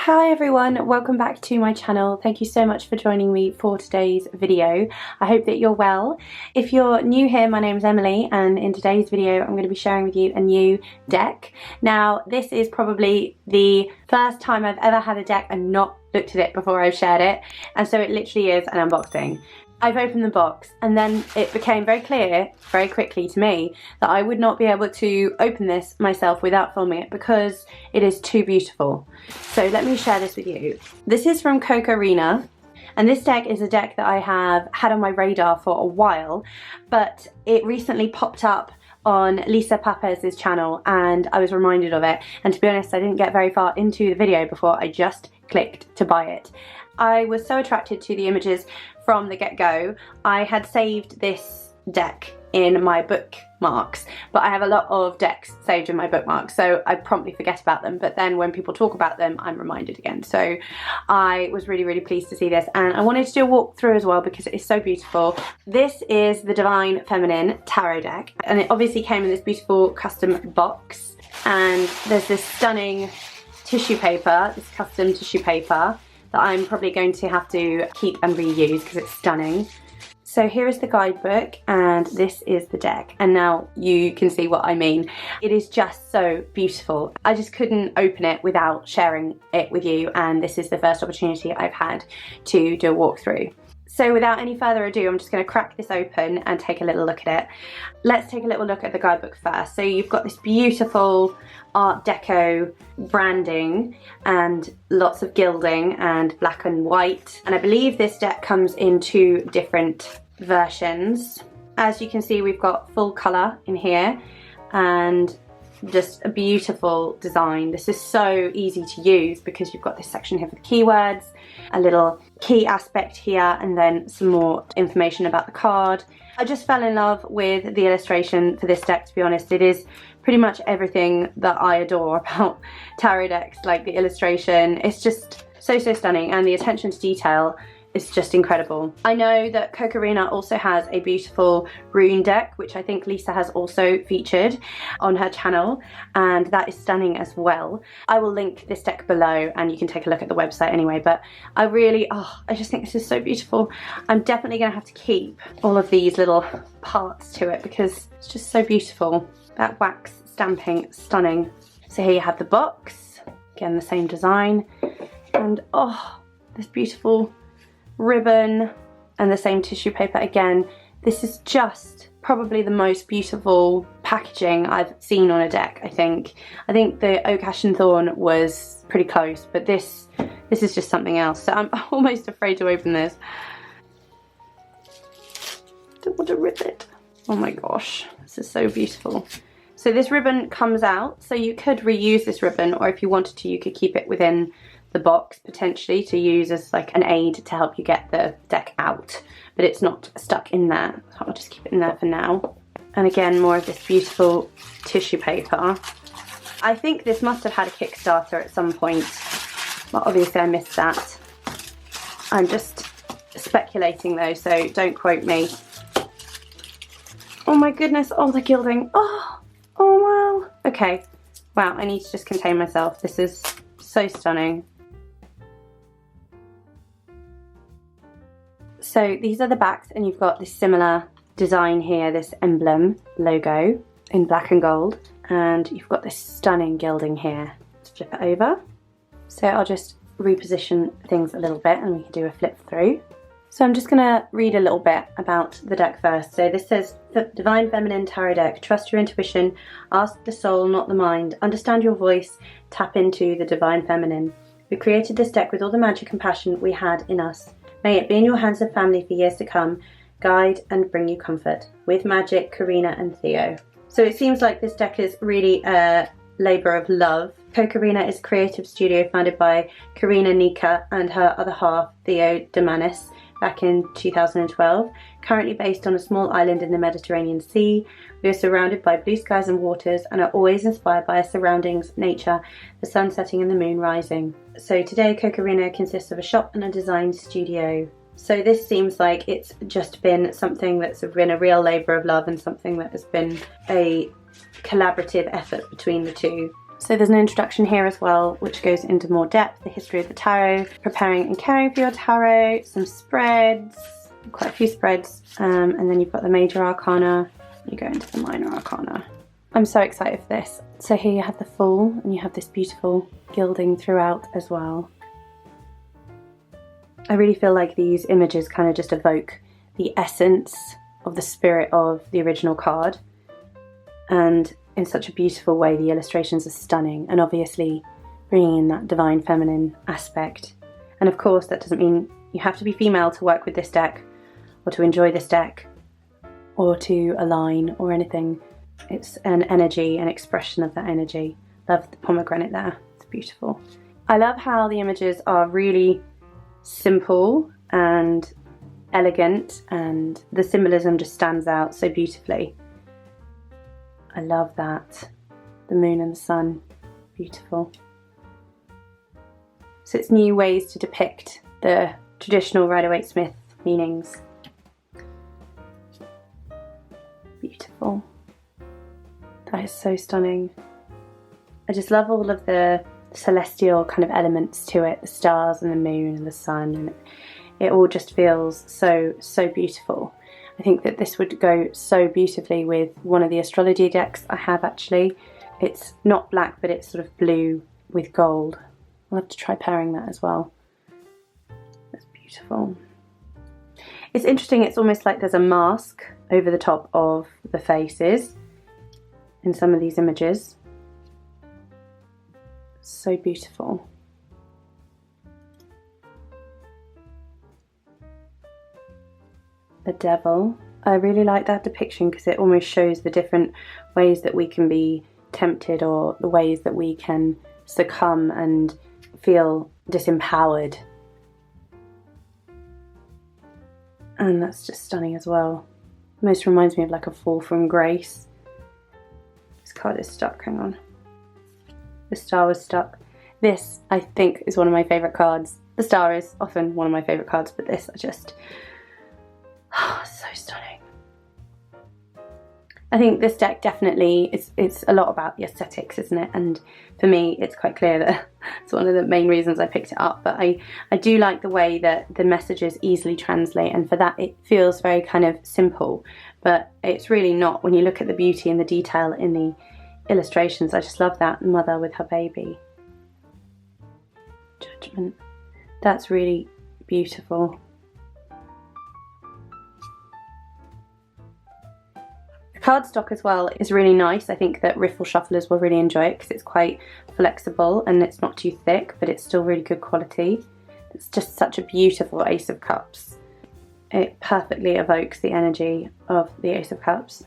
Hi everyone, welcome back to my channel. Thank you so much for joining me for today's video. I hope that you're well. If you're new here, my name is Emily, and in today's video I'm going to be sharing with you a new deck. Now this is probably the first time I've ever had a deck and not looked at it before I've shared it, and so it literally is an unboxing. I've opened the box and then it became very clear very quickly to me that I would not be able to open this myself without filming it because it is too beautiful. So let me share this with you. This is from Cocorrina, and this deck is a deck that I have had on my radar for a while, but it recently popped up on Lisa Papez's channel and I was reminded of it, and to be honest I didn't get very far into the video before I just clicked to buy it. I was so attracted to the images from the get-go. I had saved this deck in my bookmarks, but I have a lot of decks saved in my bookmarks, so I promptly forget about them, but then when people talk about them I'm reminded again. So I was really pleased to see this, and I wanted to do a walkthrough as well because it is so beautiful. This is the Divine Feminine Tarot deck, and it obviously came in this beautiful custom box, and there's this stunning tissue paper, this custom tissue paper that I'm probably going to have to keep and reuse because it's stunning. So here is the guidebook and this is the deck, and now you can see what I mean. It is just so beautiful. I just couldn't open it without sharing it with you, and this is the first opportunity I've had to do a walkthrough. So without any further ado, I'm just going to crack this open and take a little look at it. Let's take a little look at the guidebook first. So you've got this beautiful Art Deco branding and lots of gilding and black and white. And I believe this deck comes in two different versions. As you can see, we've got full colour in here and just a beautiful design. This is so easy to use because you've got this section here for the keywords, a little key aspect here, and then some more information about the card. I just fell in love with the illustration for this deck, to be honest. It is pretty much everything that I adore about tarot decks, like the illustration. It's just so stunning, and the attention to detail is just incredible. I know that Cocorrina also has a beautiful rune deck, which I think Lisa has also featured on her channel, and that is stunning as well. I will link this deck below and you can take a look at the website anyway, but I just think this is so beautiful. I'm definitely gonna have to keep all of these little parts to it because it's just so beautiful. That wax stamping, stunning. So here you have the box, again the same design, and this beautiful ribbon and the same tissue paper again. This is just probably the most beautiful packaging I've seen on a deck, I think. I think the Oak Ash and Thorn was pretty close, but this is just something else. So I'm almost afraid to open this. Don't want to rip it. Oh my gosh, this is so beautiful. So this ribbon comes out, so you could reuse this ribbon, or if you wanted to you could keep it within the box potentially to use as like an aid to help you get the deck out, but it's not stuck in there, so I'll just keep it in there for now. And again, more of this beautiful tissue paper. I think this must have had a Kickstarter at some point, but obviously I missed that. I'm just speculating though, so don't quote me. Oh my goodness, the gilding. Oh wow. Okay, wow, I need to just contain myself. This is so stunning. So these are the backs, and you've got this similar design here, this emblem logo in black and gold, and you've got this stunning gilding here. Let's flip it over. So I'll just reposition things a little bit and we can do a flip through. So I'm just going to read a little bit about the deck first. So this says, the Divine Feminine Tarot deck, trust your intuition, ask the soul, not the mind, understand your voice, tap into the Divine Feminine. We created this deck with all the magic and passion we had in us. May it be in your hands and family for years to come, guide and bring you comfort. With Magick, Cocorrina and Theo. So it seems like this deck is really a labour of love. Cocorrina is a creative studio founded by Corinna Nika and her other half, Theo Demanis, back in 2012. Currently based on a small island in the Mediterranean Sea, we are surrounded by blue skies and waters and are always inspired by our surroundings, nature, the sun setting and the moon rising. So today Cocorrina consists of a shop and a design studio. So this seems like it's just been something that's been a real labour of love and something that has been a collaborative effort between the two. So there's an introduction here as well, which goes into more depth, the history of the tarot, preparing and caring for your tarot, some spreads, quite a few spreads, and then you've got the major arcana, you go into the minor arcana. I'm so excited for this. So here you have the Fool, and you have this beautiful gilding throughout as well. I really feel like these images kind of just evoke the essence of the spirit of the original card, and in such a beautiful way. The illustrations are stunning, and obviously bringing in that divine feminine aspect. And of course that doesn't mean you have to be female to work with this deck or to enjoy this deck or to align or anything. It's an energy, an expression of that energy. Love the pomegranate there, it's beautiful. I love how the images are really simple and elegant, and the symbolism just stands out so beautifully. I love that. The moon and the sun, beautiful. So it's new ways to depict the traditional Rider-Waite-Smith meanings. Beautiful. That is so stunning. I just love all of the celestial kind of elements to it, the stars and the moon and the sun, and it all just feels so beautiful. I think that this would go so beautifully with one of the astrology decks I have actually. It's not black, but it's sort of blue with gold. I'll have to try pairing that as well. That's beautiful. It's interesting, it's almost like there's a mask over the top of the faces in some of these images. So beautiful. The devil. I really like that depiction because it almost shows the different ways that we can be tempted, or the ways that we can succumb and feel disempowered. And that's just stunning as well. Most reminds me of like a fall from grace. This card is stuck, hang on. The star was stuck. This, I think, is one of my favourite cards. The star is often one of my favourite cards, but this, I just... so stunning. I think this deck definitely, it's a lot about the aesthetics, isn't it? And for me, it's quite clear that it's one of the main reasons I picked it up. But I do like the way that the messages easily translate, and for that it feels very kind of simple. But it's really not when you look at the beauty and the detail in the illustrations. I just love that mother with her baby. Judgment. That's really beautiful. Cardstock as well is really nice. I think that riffle shufflers will really enjoy it because it's quite flexible and it's not too thick, but it's still really good quality. It's just such a beautiful Ace of Cups. It perfectly evokes the energy of the Ace of Cups.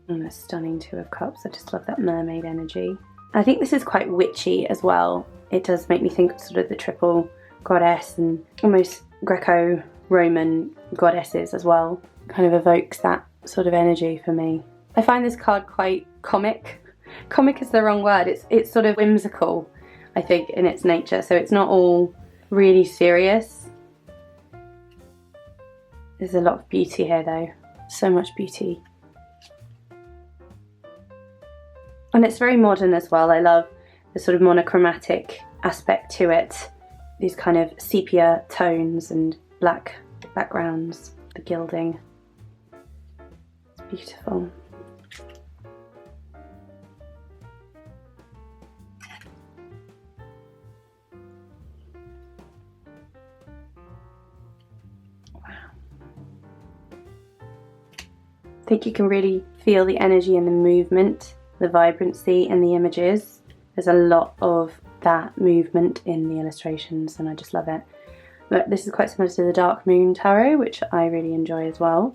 And a stunning Two of Cups. I just love that mermaid energy. I think this is quite witchy as well. It does make me think of sort of the triple goddess and almost Greco-Roman goddesses as well. Kind of evokes that sort of energy for me. I find this card quite comic. Comic is the wrong word. It's sort of whimsical, I think, in its nature. So it's not all really serious. There's a lot of beauty here though. So much beauty. And it's very modern as well. I love the sort of monochromatic aspect to it. These kind of sepia tones and black backgrounds, the gilding. It's beautiful. I think you can really feel the energy and the movement, the vibrancy in the images. There's a lot of that movement in the illustrations and I just love it. But this is quite similar to the Dark Moon Tarot, which I really enjoy as well.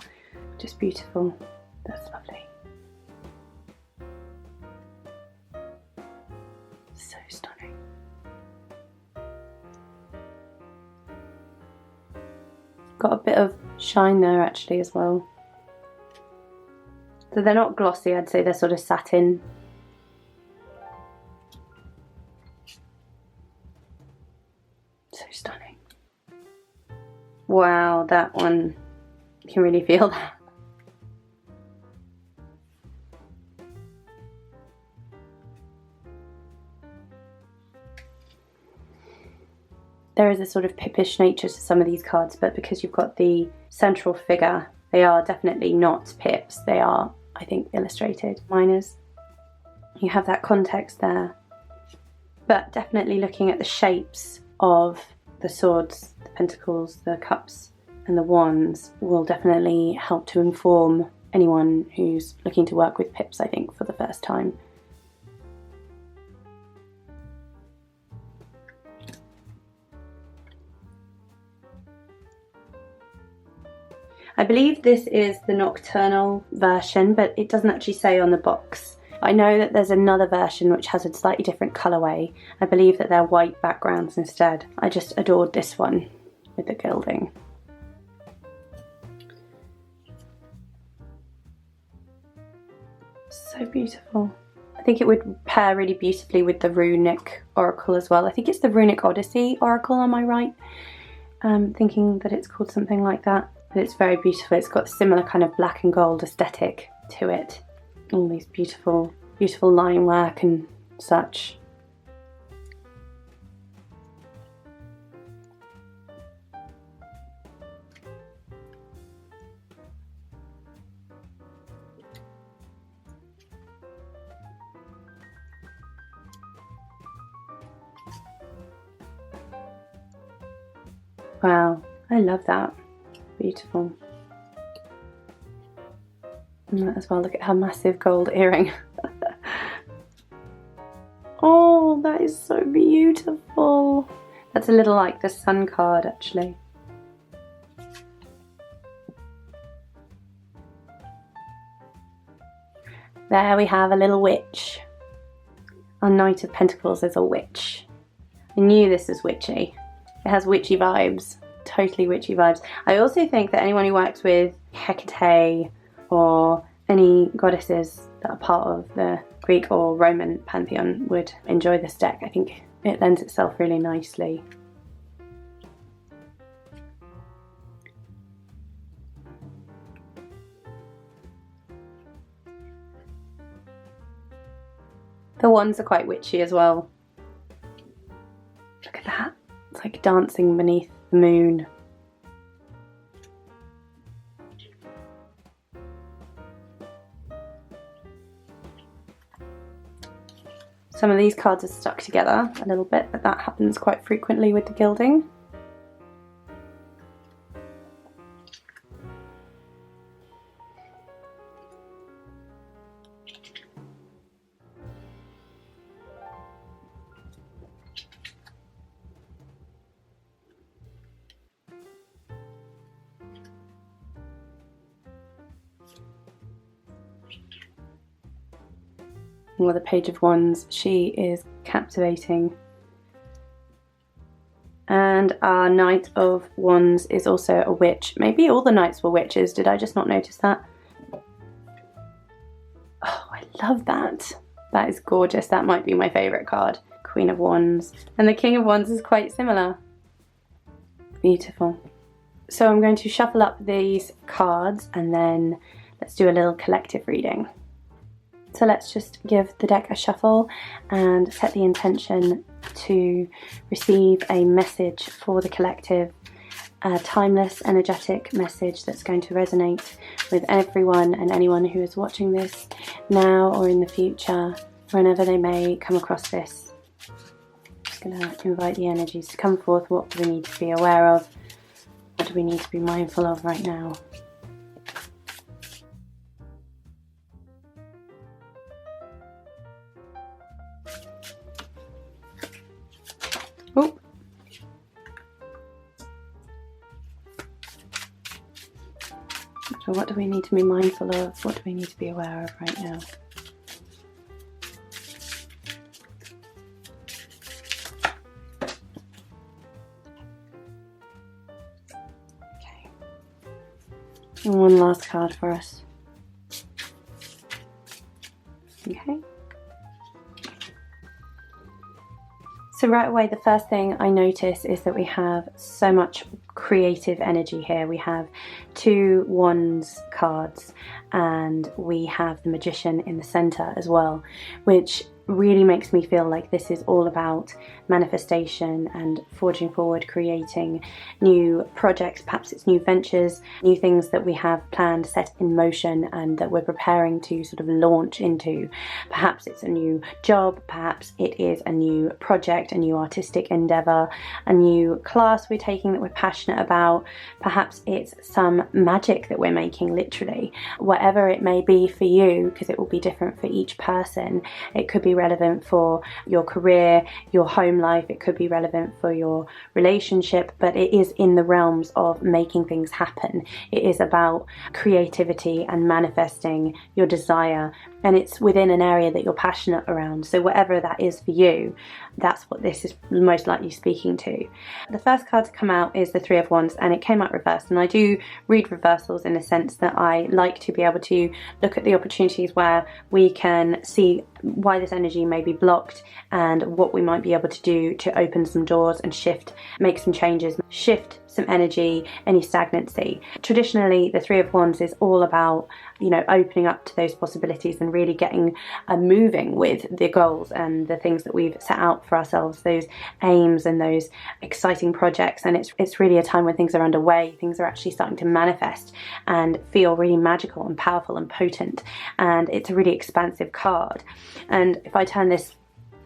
Just beautiful. That's lovely. So stunning. Got a bit of shine there actually as well. So they're not glossy, I'd say they're sort of satin. So stunning. Wow, that one, you can really feel that. There is a sort of pippish nature to some of these cards, but because you've got the central figure, they are definitely not pips. They are, I think, illustrated minors. You have that context there. But definitely looking at the shapes of the swords, the pentacles, the cups and the wands will definitely help to inform anyone who's looking to work with pips, I think, for the first time. I believe this is the nocturnal version, but it doesn't actually say on the box. I know that there's another version which has a slightly different colourway. I believe that they're white backgrounds instead. I just adored this one with the gilding. So beautiful. I think it would pair really beautifully with the runic oracle as well. I think it's the Runic Odyssey oracle, am I right? Thinking that it's called something like that. But it's very beautiful. It's got a similar kind of black and gold aesthetic to it. All these beautiful, beautiful line work and such. Wow, I love that. Beautiful. And that as well, look at her massive gold earring. Oh, that is so beautiful. That's a little like the sun card, actually. There we have a little witch. Our Knight of Pentacles is a witch. I knew this was witchy. It has witchy vibes. Totally witchy vibes. I also think that anyone who works with Hecate or any goddesses that are part of the Greek or Roman pantheon would enjoy this deck. I think it lends itself really nicely. The wands are quite witchy as well. Look at that. It's like dancing beneath the moon. Some of these cards are stuck together a little bit, but that happens quite frequently with the gilding. Or the Page of Wands, she is captivating. And our Knight of Wands is also a witch. Maybe all the knights were witches, did I just not notice that? Oh, I love that. That is gorgeous, that might be my favourite card. Queen of Wands. And the King of Wands is quite similar. Beautiful. So I'm going to shuffle up these cards and then let's do a little collective reading. So let's just give the deck a shuffle and set the intention to receive a message for the collective, a timeless, energetic message that's going to resonate with everyone and anyone who is watching this now or in the future, whenever they may come across this. Just going to invite the energies to come forth. What do we need to be aware of? What do we need to be mindful of right now? Oh. So what do we need to be mindful of? What do we need to be aware of right now? Okay. And one last card for us. Okay. So right away, the first thing I notice is that we have so much creative energy here. We have 2 Wands cards and we have the Magician in the center as well, which really makes me feel like this is all about manifestation and forging forward, creating new projects. Perhaps it's new ventures, new things that we have planned, set in motion, and that we're preparing to sort of launch into. Perhaps it's a new job, perhaps it is a new project, a new artistic endeavor, a new class we're taking that we're passionate about. Perhaps it's some magic that we're making, literally. Whatever it may be for you, because it will be different for each person. It could be relevant for your career, your home life, it could be relevant for your relationship, but it is in the realms of making things happen. It is about creativity and manifesting your desire, and it's within an area that you're passionate around. So whatever that is for you, that's what this is most likely speaking to. The first card to come out is the Three of Wands, and it came out reversed, and I do read reversals in the sense that I like to be able to look at the opportunities where we can see why this energy may be blocked and what we might be able to do to open some doors and shift, make some changes, shift some energy, any stagnancy. Traditionally, the Three of Wands is all about, you know, opening up to those possibilities and really getting moving with the goals and the things that we've set out for ourselves, those aims and those exciting projects. And it's really a time when things are underway, things are actually starting to manifest and feel really magical and powerful and potent. And it's a really expansive card. And if I turn this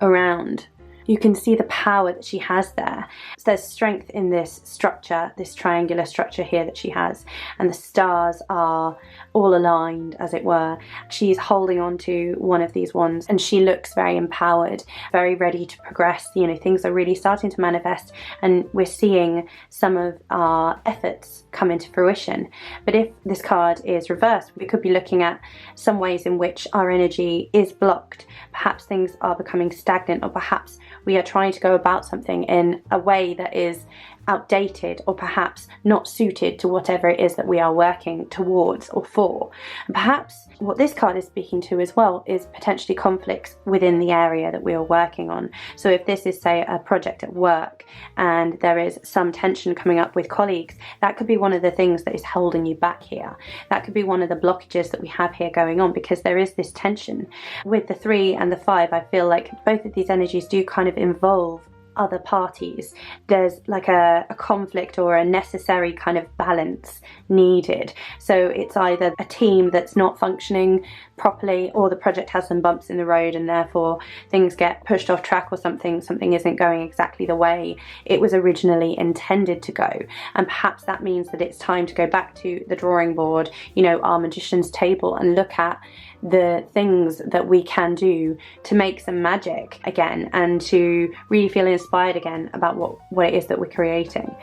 around, you can see the power that she has there. So there's strength in this structure, this triangular structure here that she has, and the stars are all aligned, as it were. She's holding on to one of these wands, and she looks very empowered, very ready to progress. You know, things are really starting to manifest, and we're seeing some of our efforts come into fruition. But if this card is reversed, we could be looking at some ways in which our energy is blocked. Perhaps things are becoming stagnant, or perhaps we are trying to go about something in a way that is outdated, or perhaps not suited to whatever it is that we are working towards or for. And perhaps what this card is speaking to as well is potentially conflicts within the area that we are working on. So if this is, say, a project at work and there is some tension coming up with colleagues, that could be one of the things that is holding you back here. That could be one of the blockages that we have here going on, because there is this tension. With the 3 and the 5, I feel like both of these energies do kind of involve other parties. There's like a conflict or a necessary kind of balance needed. So it's either a team that's not functioning properly, or the project has some bumps in the road and therefore things get pushed off track, or something isn't going exactly the way it was originally intended to go. And perhaps that means that it's time to go back to the drawing board, you know, our magician's table, and look at the things that we can do to make some magic again, and to really feel inspired again about what it is that we're creating.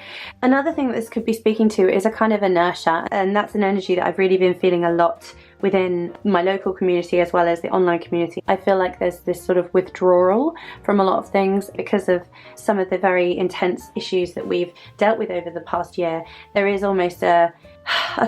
Another thing that this could be speaking to is a kind of inertia, and that's an energy that I've really been feeling a lot within my local community as well as the online community. I feel like there's this sort of withdrawal from a lot of things because of some of the very intense issues that we've dealt with over the past year. There is almost a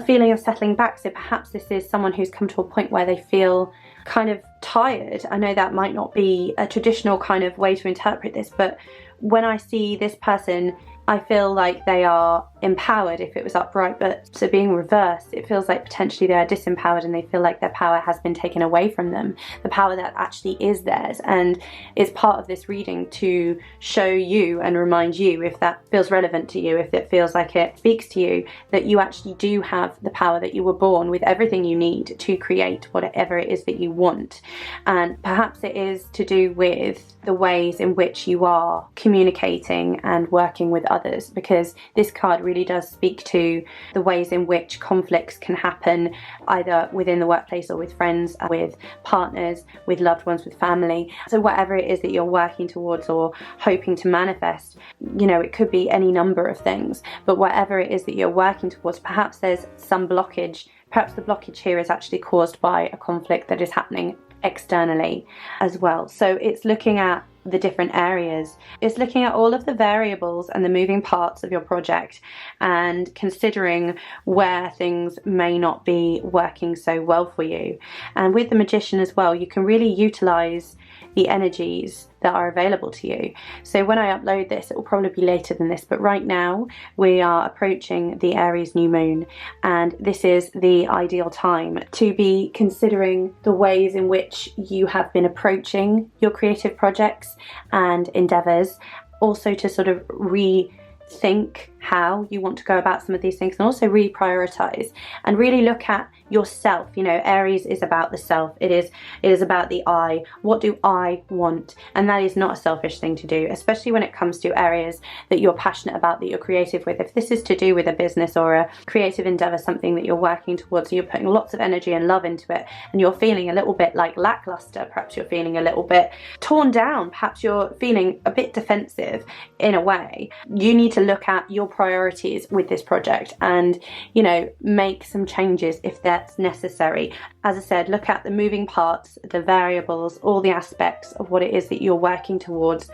feeling of settling back. So perhaps this is someone who's come to a point where they feel kind of tired. I know that might not be a traditional kind of way to interpret this, but when I see this person, I feel like they are empowered if it was upright, but so being reversed, it feels like potentially they are disempowered and they feel like their power has been taken away from them, the power that actually is theirs. And it's part of this reading to show you and remind you, if that feels relevant to you, if it feels like it speaks to you, that you actually do have the power, that you were born with everything you need to create whatever it is that you want. And perhaps it is to do with the ways in which you are communicating and working with others, because this card really does speak to the ways in which conflicts can happen, either within the workplace or with friends, with partners, with loved ones, with family. So whatever it is that you're working towards or hoping to manifest, you know, it could be any number of things, but whatever it is that you're working towards, perhaps there's some blockage. Perhaps the blockage here is actually caused by a conflict that is happening externally as well. So it's looking at the different areas. It's looking at all of the variables and the moving parts of your project and considering where things may not be working so well for you. And with the Magician as well, you can really utilize, the energies that are available to you. So when I upload this, it will probably be later than this, but right now we are approaching the Aries new moon, and this is the ideal time to be considering the ways in which you have been approaching your creative projects and endeavors, also to sort of rethink how you want to go about some of these things, and also reprioritize and really look at yourself. You know, Aries is about the self. It is about the I. What do I want? And that is not a selfish thing to do, especially when it comes to areas that you're passionate about, that you're creative with. If this is to do with a business or a creative endeavor, something that you're working towards, and you're putting lots of energy and love into it, and you're feeling a little bit like lackluster, perhaps you're feeling a little bit torn down, perhaps you're feeling a bit defensive in a way, you need to look at your priorities with this project and, you know, make some changes if that's necessary. As I said, look at the moving parts, the variables, all the aspects of what it is that you're working towards.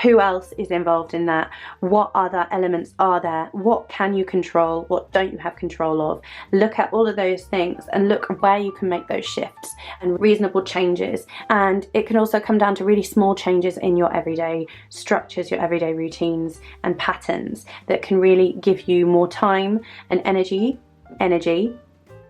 Who else is involved in that? What other elements are there? What can you control? What don't you have control of? Look at all of those things and look where you can make those shifts and reasonable changes. And it can also come down to really small changes in your everyday structures, your everyday routines and patterns that can really give you more time and energy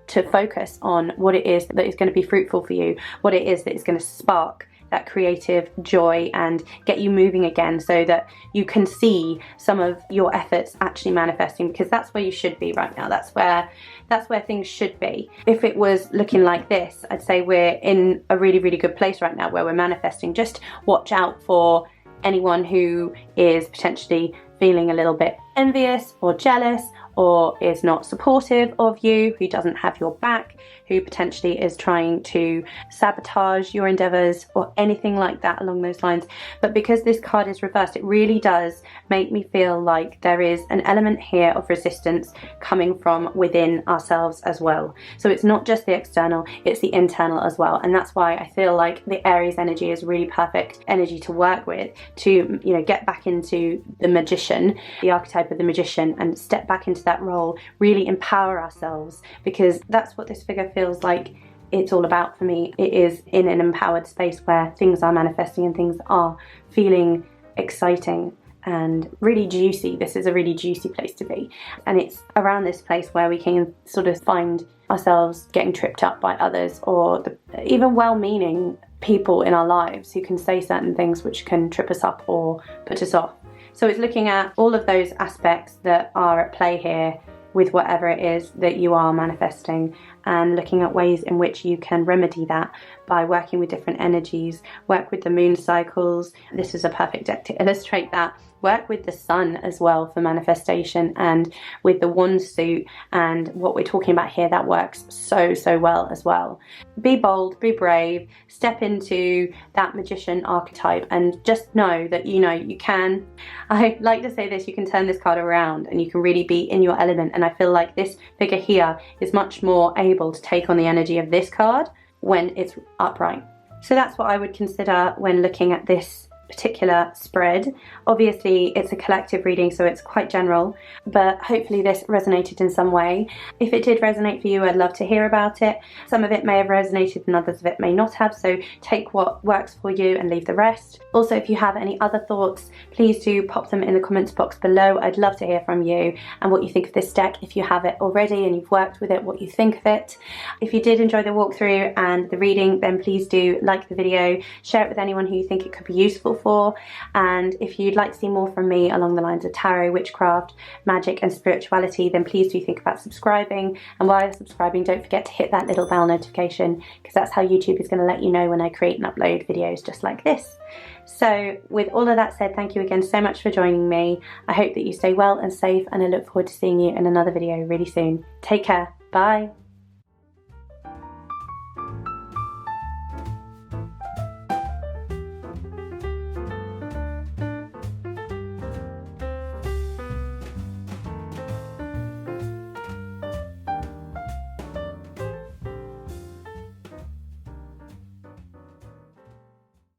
to focus on what it is that is going to be fruitful for you, what it is that is going to spark that creative joy and get you moving again, so that you can see some of your efforts actually manifesting, because that's where you should be right now. That's where things should be. If it was looking like this, I'd say we're in a really, really good place right now where we're manifesting. Just watch out for anyone who is potentially feeling a little bit envious or jealous, or is not supportive of you, who doesn't have your back, who potentially is trying to sabotage your endeavors or anything like that along those lines. But because this card is reversed, it really does make me feel like there is an element here of resistance coming from within ourselves as well. So it's not just the external, it's the internal as well. And that's why I feel like the Aries energy is really perfect energy to work with, to, you know, get back into the magician, the archetype of the magician, and step back into that role, really empower ourselves, because that's what this figure feels like it's all about for me. It is in an empowered space where things are manifesting and things are feeling exciting and really juicy. This is a really juicy place to be, and it's around this place where we can sort of find ourselves getting tripped up by others, or even well-meaning people in our lives who can say certain things which can trip us up or put us off. So it's looking at all of those aspects that are at play here with whatever it is that you are manifesting, and looking at ways in which you can remedy that by working with different energies. Work with the moon cycles. This is a perfect deck to illustrate that. Work with the sun as well for manifestation, and with the wand suit and what we're talking about here, that works so well as well. Be bold, be brave, step into that magician archetype, and just know that, you know, you can. I like to say this, you can turn this card around and you can really be in your element, and I feel like this figure here is much more able to take on the energy of this card when it's upright. So that's what I would consider when looking at this particular spread. Obviously it's a collective reading, so it's quite general, but hopefully this resonated in some way. If it did resonate for you, I'd love to hear about it. Some of it may have resonated and others of it may not have, so take what works for you and leave the rest. Also, if you have any other thoughts, please do pop them in the comments box below. I'd love to hear from you and what you think of this deck. If you have it already and you've worked with it, what you think of it. If you did enjoy the walkthrough and the reading, then please do like the video, share it with anyone who you think it could be useful for. And if you'd like to see more from me along the lines of tarot, witchcraft, magic and spirituality, then please do think about subscribing. And while you're subscribing, don't forget to hit that little bell notification, because that's how YouTube is going to let you know when I create and upload videos just like this. So with all of that said, thank you again so much for joining me. I hope that you stay well and safe, and I look forward to seeing you in another video really soon. Take care. Bye.